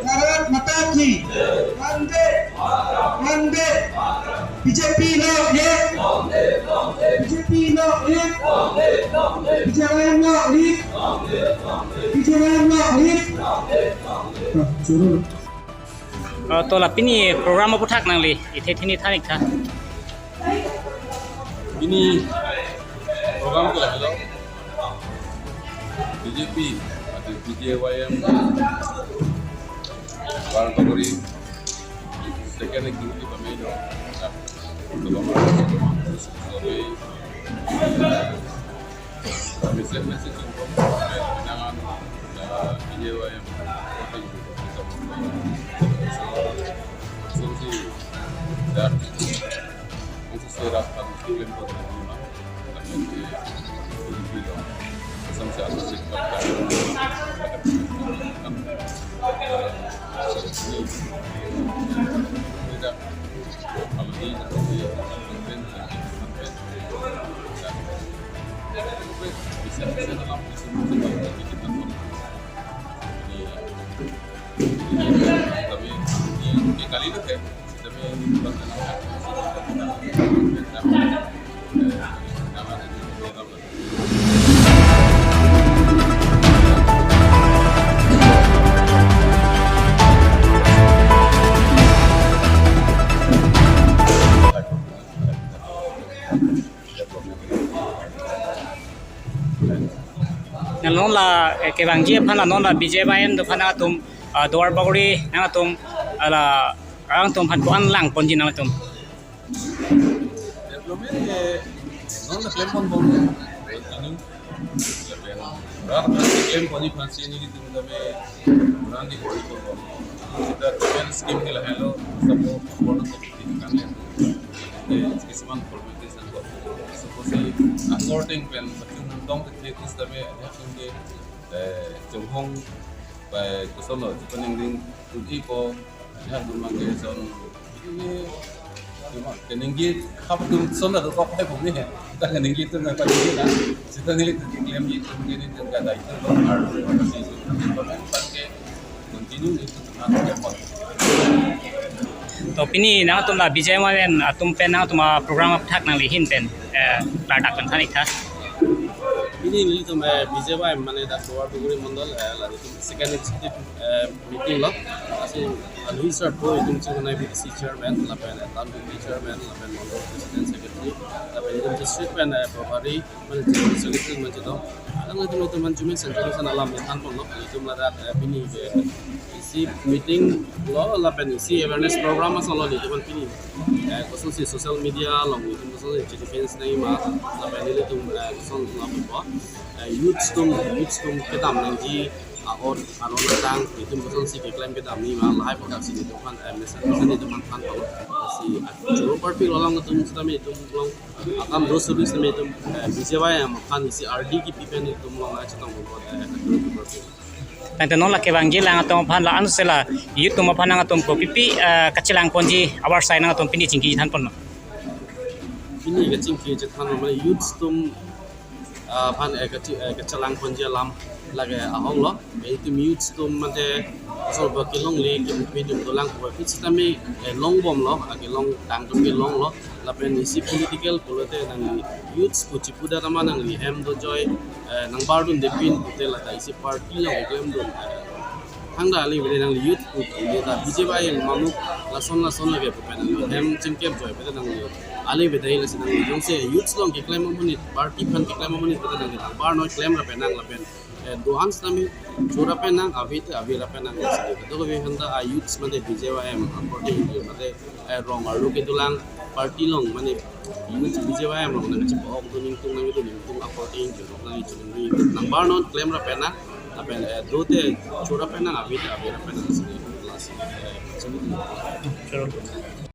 भारत माता की वंदे वंदे बीजेपी लो एक बीजेपी लो एक बीजेपी लो एक बीजेपी लो एक तो लापिनी program apa thak nang li ithe thini thanik tha ini program ko lahilo BJP atau BJYM Barangkali second activity kami itu message untuk pinangan BJYM solusi dan sesuai dengan klaim pertama kami di sampai atas kali itu kan non la ke bangji phana non la BJYM do phana tum dor bagori na tum ala ang tum phan ko an lang ponji na tum non la klaim pon bon ini klaim poni fancy ini itu kami berani kita klaim scheme ni lah hello sabo pon ko kami kisman formalities and suppose according when dong the this dame hasunge jonghong by kusono jipaning ding tuti ko ya dumage son ini cuma keninggi habdum sona ko pa ko ni ta keninggi tu na pa ni na sita ni claim ni tu ni ni ka dai tu ar si paske continue itu na ko to pini na tum la BJYM tum pen na tum program thak nang li hin pen la dak kan thanik tha ini itu BJYM mana dah keluar dari mandal lalu itu second executive meeting lah asal Louis Sarto itu cuma naik BTC chairman lapan tahun BTC chairman lapan mandal president secretary lapan itu district pen Februari mana jadi secretary macam tu lalu itu macam central sana alam yang pun lah itu melarat ini isi meeting lo lapan isi awareness program masalah itu kan ini khusus social media long itu khusus defense ni mah lapan itu khusus lapan youth tum kita menanti or datang itu khusus si klaim kita ni mah live production itu kan misalnya itu mantan kalau si juru parti orang itu mesti itu long akan dos service itu BJYM kan si RD ki pipen itu long aja tang buat nanti non la ke bangji lang atong phan la an sela yut tum phan ang atong ko pipi kachilang ponji awar sai nang atong pini jingki than pon ini kecing ki jethan mana youth tum phan kachilang ponji lam lagi ahong lo itu youth tum mate asal bakilong le ki video dolang ko fit tami long bom lo agi long tang tum ki long lo lapen isi political polite nang youth ko chipuda tama nang li hem do joy nang bardun depin hotel ata isi party lo claim do hangda ali bele nang youth ko da BJYM manu lason lage pen hem chimkep joy bele nang ali bele ile sinang jong se youth long ki claim monit party fan ki claim monit bele nang bar no claim la pen nang la pen dohan sami chura pen nang avi la pen nang to ko be handa youth mate BJYM according to mate wrong aru ke tulang party long mane youth BJYM long nang chipo ok to ning tung according to nang chuni nang bar no claim la pen nang la pen do te chura pen nang avi la pen nang Sure.